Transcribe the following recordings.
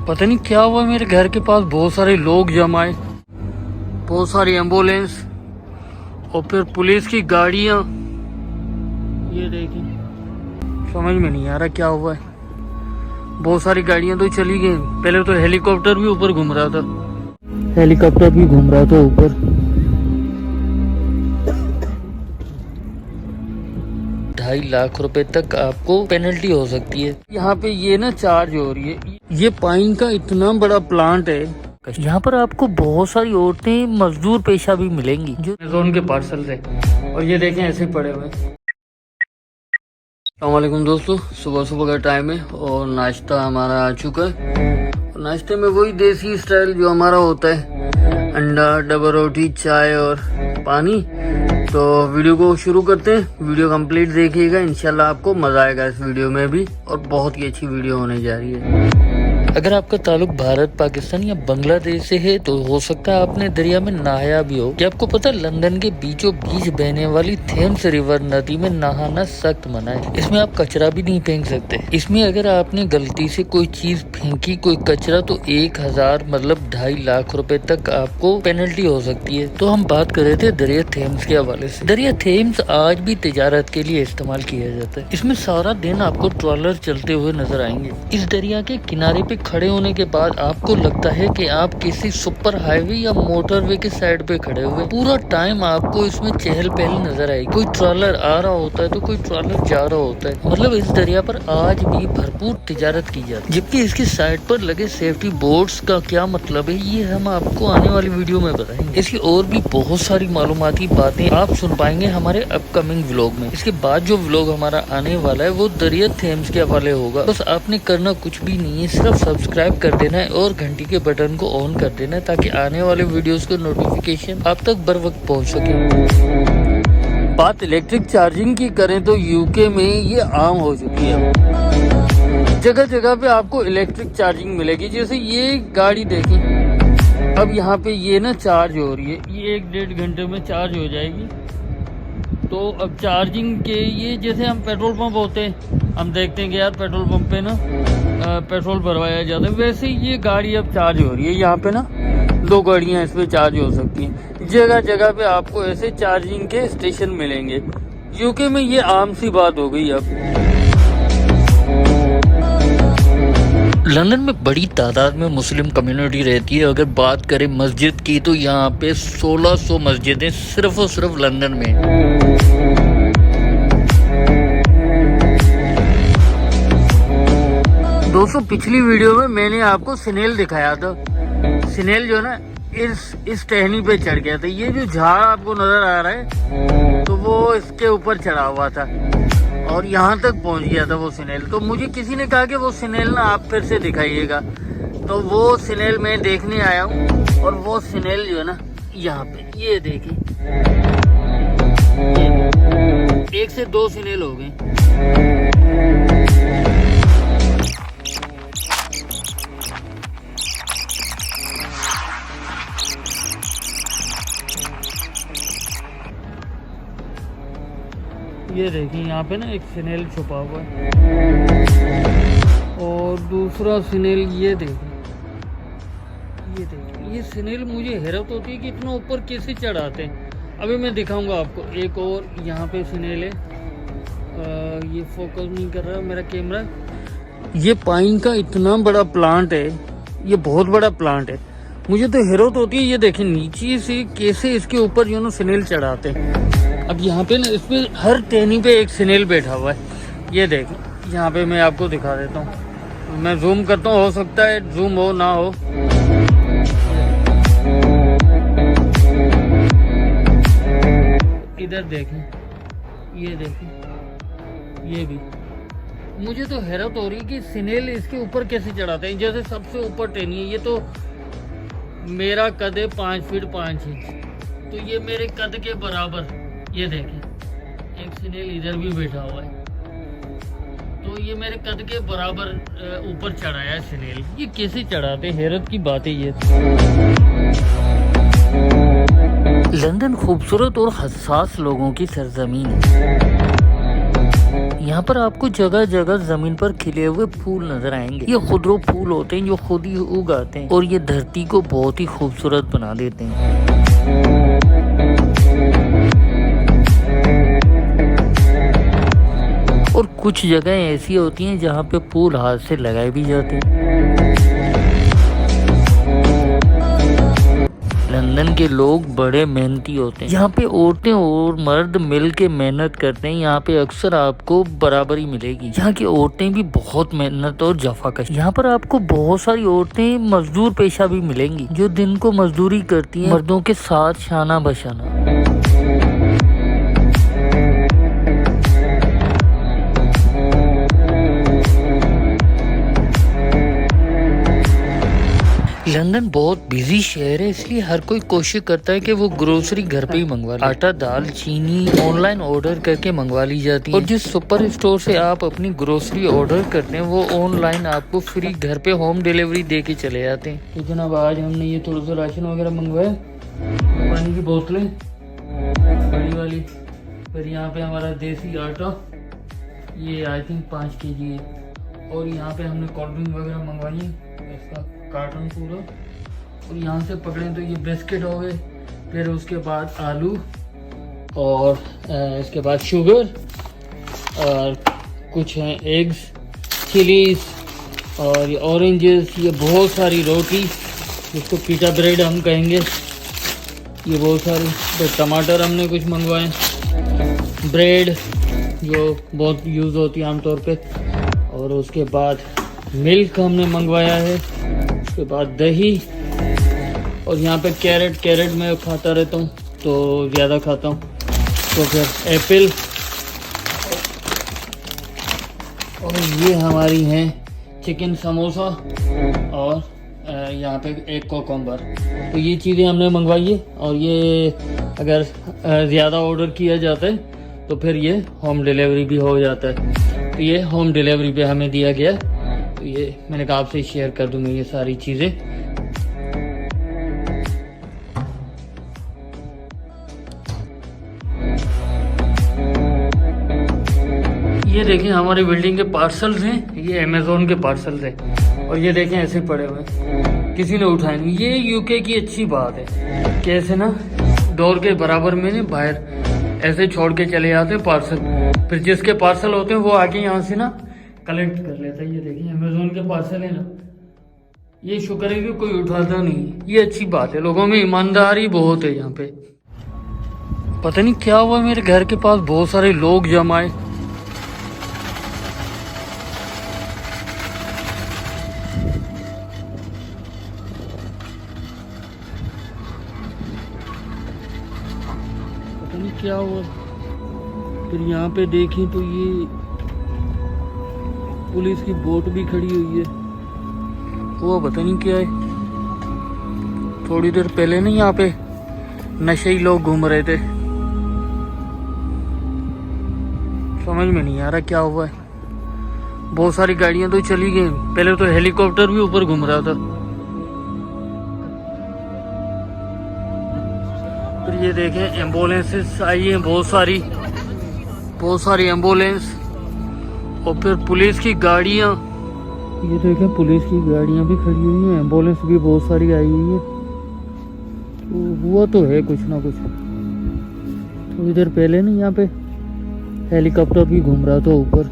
पता नहीं क्या हुआ, मेरे घर के पास बहुत सारे लोग जमा आए, बहुत सारी एम्बुलेंस और फिर पुलिस की गाड़ियाँ। ये देखिए, समझ में नहीं आ रहा क्या हुआ है। बहुत सारी गाड़ियाँ तो चली गई। पहले तो हेलीकॉप्टर भी ऊपर घूम रहा था, हेलीकॉप्टर भी घूम रहा था ऊपर। 2.5 लाख रुपए तक आपको पेनल्टी हो सकती है। यहाँ पे ये ना चार्ज हो रही है। ये पाइन का इतना बड़ा प्लांट है, यहाँ पर आपको बहुत सारी औरतें मजदूर पेशा भी मिलेंगी जो अमेज़न के पार्सल थे। और ये देखें ऐसे पड़े हुए। अस्सलामुअलैकुम दोस्तों, सुबह सुबह का टाइम है और नाश्ता हमारा आ चुका है। नाश्ते में वही देसी स्टाइल जो हमारा होता है, अंडा, डबल रोटी, चाय और पानी। तो वीडियो को शुरू करते हैं। वीडियो कंप्लीट देखिएगा, इंशाल्लाह आपको मजा आएगा इस वीडियो में भी, और बहुत ही अच्छी वीडियो होने जा रही है। अगर आपका ताल्लुक भारत, पाकिस्तान या बांग्लादेश से है तो हो सकता है आपने दरिया में नहाया भी हो। क्या आपको पता है लंदन के बीचों बीच बहने वाली थेम्स रिवर नदी में नहाना सख्त मना है। इसमें आप कचरा भी नहीं फेंक सकते। इसमें अगर आपने गलती से कोई चीज फेंकी, कोई कचरा, तो 1000 मतलब 2.5 लाख रुपए तक आपको पेनल्टी हो सकती है। तो हम बात कर रहे थे दरिया थेम्स के हवाले से। दरिया थेम्स आज भी तिजारत के लिए इस्तेमाल किया जाता है। इसमें सारा दिन आपको ट्रॉलर चलते हुए नजर आएंगे। इस दरिया के किनारे पे खड़े होने के बाद आपको लगता है कि आप किसी सुपर हाईवे या मोटरवे के साइड पे खड़े हुए। पूरा टाइम आपको इसमें चहल पहल नजर आएगी। कोई ट्रॉलर आ रहा होता है तो कोई ट्रॉलर जा रहा होता है। मतलब इस दरिया पर आज भी भरपूर तिजारत की जाती है। जबकि इसकी साइड पर लगे सेफ्टी बोर्ड्स का क्या मतलब है, ये हम आपको आने वाली वीडियो में बताएंगे। इसकी और भी बहुत सारी मालूमाती बातें आप सुन पाएंगे हमारे अपकमिंग व्लॉग में। इसके बाद जो व्लॉग हमारा आने वाला है वो दरिया थेम्स के हवाले होगा। बस आपने करना कुछ भी नहीं है, सिर्फ सब्सक्राइब कर देना है और घंटी के बटन को ऑन कर देना है ताकि आने वाले वीडियोस का नोटिफिकेशन आप तक बर वक्त पहुंच सके। बात इलेक्ट्रिक चार्जिंग की करें तो यूके में ये आम हो चुकी है। जगह जगह पे आपको इलेक्ट्रिक चार्जिंग मिलेगी। जैसे ये गाड़ी देखिए, अब यहाँ पे ये ना चार्ज हो रही है, ये 1-1.5 घंटे में चार्ज हो जाएगी। तो अब चार्जिंग के ये जैसे हम पेट्रोल पंप होते हैं, हम देखते हैं कि यार पेट्रोल पंप पे ना पेट्रोल भरवाया जाता है, वैसे ही ये गाड़ी अब चार्ज हो रही है। यहाँ पे ना 2 गाड़ियाँ इस पे चार्ज हो सकती हैं। जगह जगह पे आपको ऐसे चार्जिंग के स्टेशन मिलेंगे। यूके में ये आम सी बात हो गई अब। लंदन में बड़ी तादाद में मुस्लिम कम्युनिटी रहती है। अगर बात करें मस्जिद की तो यहाँ पे 1600 मस्जिदें सिर्फ और सिर्फ लंदन में। दोस्तों पिछली वीडियो में मैंने आपको स्नेल दिखाया था। स्नेल जो ना इस टहनी पे चढ़ गया था। ये जो झाड़ आपको नजर आ रहा है तो वो इसके ऊपर चढ़ा हुआ था और यहाँ तक पहुँच गया था वो स्नेल। तो मुझे किसी ने कहा कि वो स्नेल ना आप फिर से दिखाइएगा, तो वो स्नेल मैं देखने आया हूँ। और वो स्नेल जो है ना यहाँ पे, ये देखिए, 1 से 2 स्नेल हो गए। ये देखिए यहाँ पे ना एक स्नेल छुपा हुआ है और दूसरा स्नेल ये देखिए, ये स्नेल मुझे हैरत होती है कि इतना ऊपर कैसे चढ़ाते हैं। अभी मैं दिखाऊंगा आपको। एक और यहाँ पे स्नेल है, ये फोकस नहीं कर रहा मेरा कैमरा। ये पाइन का इतना बड़ा प्लांट है, ये बहुत बड़ा प्लांट है। मुझे तो हैरत होती है, ये देखिए नीचे से कैसे इसके ऊपर जो ना स्नेल चढ़ाते हैं। अब यहाँ पे ना इसमें हर टहनी पे एक स्नेल बैठा हुआ है। ये देखिए यहाँ पे मैं आपको दिखा देता हूँ। मैं जूम करता हूँ, हो सकता है जूम हो ना हो। इधर देखें, ये देखें, ये भी। मुझे तो हैरत हो रही है कि स्नेल इसके ऊपर कैसे चढ़ाते हैं। जैसे सबसे ऊपर टहनी है, ये तो मेरा कद है 5 फीट 5 इंच, तो ये मेरे कद के बराबर। ये देखें एक स्नेल इधर भी बैठा हुआ है, तो ये मेरे कद के बराबर ऊपर चढ़ाया है स्नेल। ये कैसे चढ़ाते, हैरत की बात है ये। लंदन खूबसूरत और हसास लोगों की सरजमीन है। यहाँ पर आपको जगह जगह जमीन पर खिले हुए फूल नजर आएंगे। ये खुदरो फूल होते हैं जो खुद ही उगाते हैं और ये धरती को बहुत ही खूबसूरत बना देते हैं। और कुछ जगह ऐसी होती हैं जहाँ पे फूल हाथ से लगाए भी जाते हैं। लंदन के लोग बड़े मेहनती होते हैं। यहाँ पे औरतें और मर्द मिल के मेहनत करते हैं। यहाँ पे अक्सर आपको बराबरी मिलेगी। यहाँ की औरतें भी बहुत मेहनत और जफाकश। यहाँ पर आपको बहुत सारी औरतें मजदूर पेशा भी मिलेंगी जो दिन को मजदूरी करती हैं मर्दों के साथ शाना बशाना। लंदन बहुत बिजी शहर है, इसलिए हर कोई कोशिश करता है कि वो ग्रोसरी घर पे ही मंगवा ले। आटा, दाल, चीनी ऑनलाइन ऑर्डर करके मंगवा ली जाती है और जिस सुपर स्टोर से आप अपनी ग्रोसरी ऑर्डर करते हैं वो ऑनलाइन आपको फ्री घर पे होम डिलीवरी दे के चले जाते हैं। तो जनाब आज हमने ये थोड़ा सा राशन वगैरह मंगवाया, पानी की बोतलें बड़ी वाली, फिर यहाँ पे हमारा देसी आटा, ये आई थिंक 5 kg है, और यहाँ पे हमने कोल्ड ड्रिंक वगैरह मंगवाई है, इसका कार्टन पूरा। और यहाँ से पकड़ें तो ये बिस्किट हो गए, फिर उसके बाद आलू, और इसके बाद शुगर, और कुछ हैं एग्स, चिलीज, और ये ऑरेंजेस, ये बहुत सारी रोटी जिसको पीटा ब्रेड हम कहेंगे, ये बहुत सारी। फिर टमाटर हमने कुछ मंगवाए, ब्रेड जो बहुत यूज़ होती है आमतौर पे, और उसके बाद मिल्क हमने मंगवाया है, उसके बाद दही, और यहाँ पे कैरेट मैं खाता रहता हूँ तो ज़्यादा खाता हूँ, तो फिर एप्पल, और ये हमारी हैं चिकन समोसा, और यहाँ पे एक कोकम्बर। तो ये चीज़ें हमने मंगवाई है, और ये अगर ज़्यादा ऑर्डर किया जाता है तो फिर ये होम डिलीवरी भी हो जाता है। तो ये होम डिलीवरी पे हमें दिया गया, तो ये मैंने कहा आपसे शेयर कर दूंगा ये सारी चीज़ें। ये देखें हमारी बिल्डिंग के पार्सल्स हैं, ये अमेज़ोन के पार्सल्स हैं, और ये देखें ऐसे पड़े हुए हैं, किसी ने उठाए नहीं। ये यूके की अच्छी बात है, कैसे ना डोर के बराबर में ना बाहर ऐसे छोड़ के चले जाते हैं पार्सल, फिर जिसके पार्सल होते हैं वो आके यहाँ से ना कलेक्ट कर लेता है। ये देखिए अमेज़ोन के पार्सल है ना, ये शुक्र है कि कोई उठाता नहीं, ये अच्छी बात है। लोगों में ईमानदारी बहुत है यहाँ पे। पता नहीं क्या हुआ, मेरे घर के पास बहुत सारे लोग जमाए। पता नहीं क्या हुआ। फिर यहाँ पे देखें तो ये पुलिस की बोट भी खड़ी हुई है, वो पता नहीं क्या है। थोड़ी देर पहले ना यहाँ पे नशेई लोग घूम रहे थे, समझ में नहीं आ रहा क्या हुआ है। बहुत सारी गाड़ियां तो चली गई, पहले तो हेलीकॉप्टर भी ऊपर घूम रहा था। फिर ये देखें एम्बुलेंसेस आई हैं, बहुत सारी एम्बुलेंस, और फिर पुलिस की गाड़ियाँ, ये देखें पुलिस की गाड़ियाँ भी खड़ी हुई हैं, एम्बुलेंस भी बहुत सारी आई हुई है। तो हुआ तो है कुछ ना कुछ। थोड़ी देर पहले ना यहाँ पे हेलीकॉप्टर भी घूम रहा था ऊपर।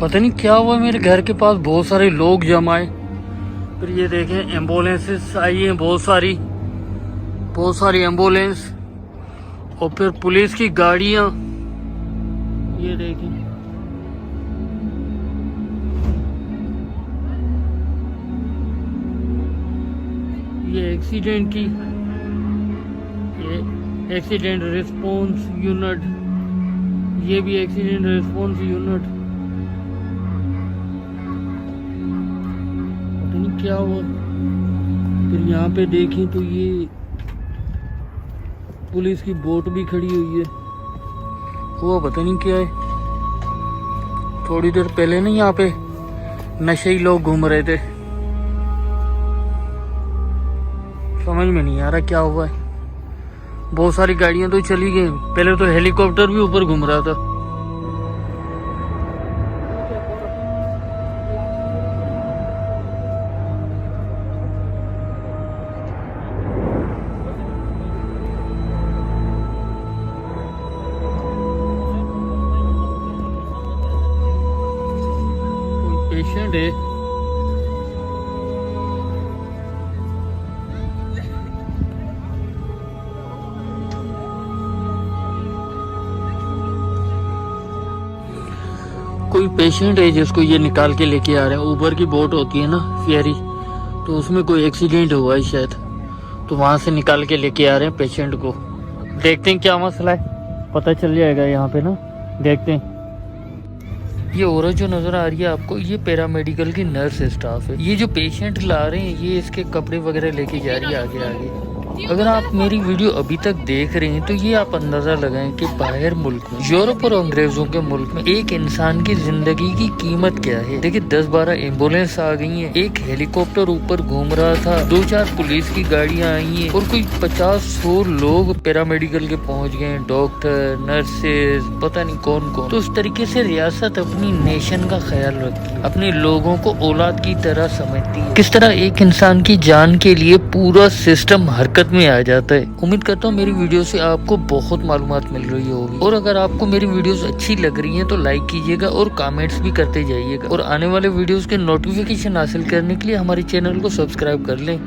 पता नहीं क्या हुआ, मेरे घर के पास बहुत सारे लोग जमाए। फिर ये देखें एम्बुलेंसेस आई हैं, बहुत सारी एम्बुलेंस, और फिर पुलिस की गाड़ियाँ, ये देखें। ये एक्सीडेंट रिस्पॉन्स यूनिट, ये भी एक्सीडेंट रिस्पॉन्स यूनिट। पता नहीं क्या हुआ। फिर यहाँ पे देखें तो ये पुलिस की बोट भी खड़ी हुई है, वो पता नहीं क्या है। थोड़ी देर पहले ना यहाँ पे नशेई लोग घूम रहे थे, समझ में नहीं आ रहा क्या हुआ है। बहुत सारी गाड़ियां तो चली गई। पहले तो हेलीकॉप्टर भी ऊपर घूम रहा था। कोई पेशेंट है। कोई पेशेंट है जिसको ये निकाल के लेके आ रहे हैं। ऊबर की बोट होती है ना, फेरी, तो उसमें कोई एक्सीडेंट हुआ है शायद, तो वहां से निकाल के लेके आ रहे हैं पेशेंट को। देखते हैं क्या मसला है, पता चल जाएगा यहाँ पे ना, देखते हैं। ये औरत जो नजर आ रही है आपको, ये पैरामेडिकल की नर्स स्टाफ है। ये जो पेशेंट ला रहे हैं, ये इसके कपड़े वगैरह लेके जा रही है आगे आगे। अगर आप मेरी वीडियो अभी तक देख रहे हैं तो ये आप अंदाजा लगाएं कि बाहर मुल्क में, यूरोप और अंग्रेजों के मुल्क में एक इंसान की जिंदगी की कीमत क्या है। देखिए 10-12 एम्बुलेंस आ गई हैं, एक हेलीकॉप्टर ऊपर घूम रहा था, 2-4 पुलिस की गाड़ियां आई हैं और कोई 50-100 लोग पैरामेडिकल के पहुंच गए, डॉक्टर, नर्सेज, पता नहीं कौन कौन। तो उस तरीके से रियासत अपनी नेशन का ख्याल रखती है, अपने लोगों को औलाद की तरह समझती है। किस तरह एक इंसान की जान के लिए पूरा सिस्टम हरकत में आ जाता है। उम्मीद करता हूँ मेरी वीडियो से आपको बहुत मालूमात मिल रही होगी, और अगर आपको मेरी वीडियोस अच्छी लग रही हैं तो लाइक कीजिएगा और कमेंट्स भी करते जाइएगा, और आने वाले वीडियोस के नोटिफिकेशन हासिल करने के लिए हमारे चैनल को सब्सक्राइब कर लें।